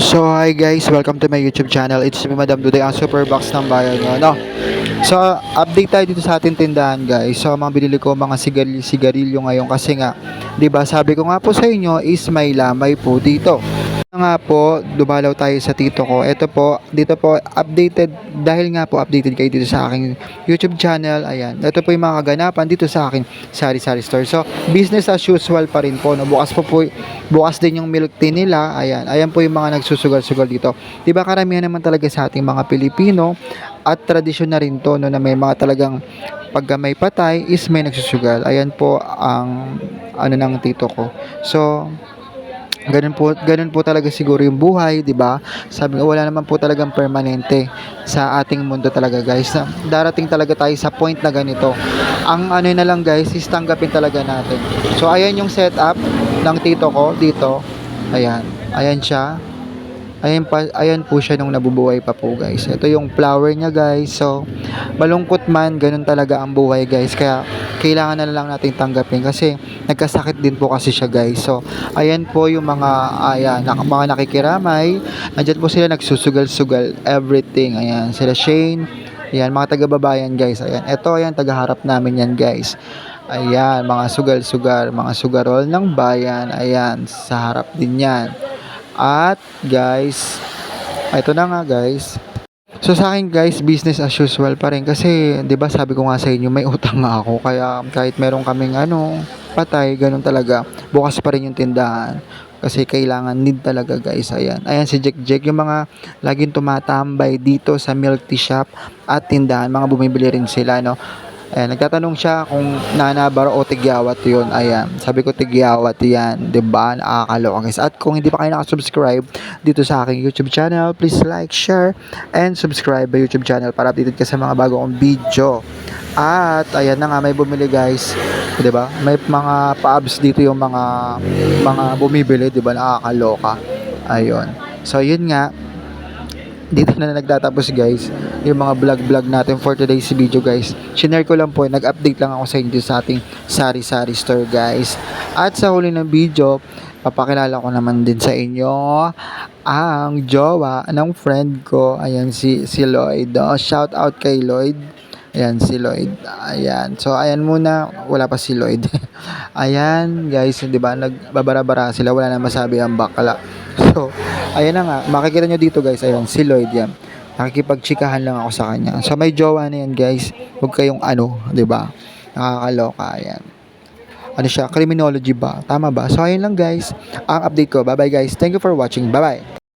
So hi guys, welcome to my YouTube channel. It's me Madam Duday, ang super box ng bayan nyo, no? So update tayo dito sa ating tindahan guys. So mga binili ko mga sigarilyo ngayon kasi nga, 'di ba? Sabi ko nga po sa inyo is may lamay po dito. Nga po, dumalaw tayo sa tito ko. Ito po, dito po updated dahil nga po updated kayo dito sa aking YouTube channel. Ayan. Ito po yung mga kaganapan dito sa aking sari-sari store. So, business as usual pa rin po, no? Bukas din yung milk tea nila. Ayan. Ayan po yung mga nagsusugal-sugal dito. 'Di ba karamihan naman talaga sa ating mga Pilipino at tradisyon na rin to, no, na may mga talagang pagka may patay is may nagsusugal. Ayan po ang ano ng tito ko. So, ganun po talaga siguro yung buhay, 'di ba? Sabi nga wala naman po talagang permanente sa ating mundo talaga, guys. Na darating talaga tayo sa point na ganito. Ang ano na lang, guys, is tanggapin talaga natin. So ayan yung setup ng tito ko dito. Ayan. Ayan siya. Ayan po siya nung nabubuhay pa po, guys. Ito yung flower niya, guys. So, malungkot man, ganun talaga ang buhay, guys. Kaya, kailangan na lang natin tanggapin kasi nagkasakit din po kasi siya, guys. So, ayan po yung mga, mga nakikiramay. Nandiyan po sila nagsusugal-sugal everything. Ayan, sila Shane. Ayan, mga taga-babayan, guys. Ayan, ito, ayan, taga-harap namin yan, guys. Ayan, mga sugal-sugar, mga sugarol ng bayan. Ayan, sa harap din yan. At guys, ito na nga guys. So sa akin guys, business as usual pa rin kasi 'di ba sabi ko nga sa inyo may utang nga ako kaya kahit meron kaming patay, ganun talaga. Bukas pa rin yung tindahan kasi kailangan need talaga guys. Ayan. Ayan si Jack Jack yung mga laging tumatambay dito sa milk tea shop at tindahan, mga bumibili rin sila, no. Ayan, nagtatanong siya kung nanabar o tigyawat yun. Ayan, sabi ko tigyawat yan. Diba? Nakakaloka guys. At kung hindi pa kayo nakasubscribe dito sa aking YouTube channel, please like, share, and subscribe my YouTube channel para updated ka sa mga bagong video. At ayan na nga, may bumili guys. Diba? May mga pa-abs dito yung mga bumibili. Diba? Nakakaloka. Ayun. So, yun nga. Dito na nagtatapos guys yung mga vlog natin for today's video guys. Shinare ko lang po, nag-update lang ako sa inyo sa ating sari-sari store guys. At sa huli ng video, papakilala ko naman din sa inyo ang jowa ng friend ko. Ayan si Lloyd. Oh, shout out kay Lloyd. Ayan si Lloyd. Ayan. So ayan muna, wala pa si Lloyd. Ayan guys, 'di ba? Nagbabara-bara sila, wala na masabi ang bakla. So, ayan na nga, makikita nyo dito guys, ayan, si Lloyd yan. Nakikipagchikahan lang ako sa kanya. So, may jowa na yan guys. Huwag kayong 'di ba? Nakakaloka, ayan. Ano siya, criminology ba? Tama ba? So, ayun lang guys, ang update ko. Bye bye guys. Thank you for watching. Bye bye.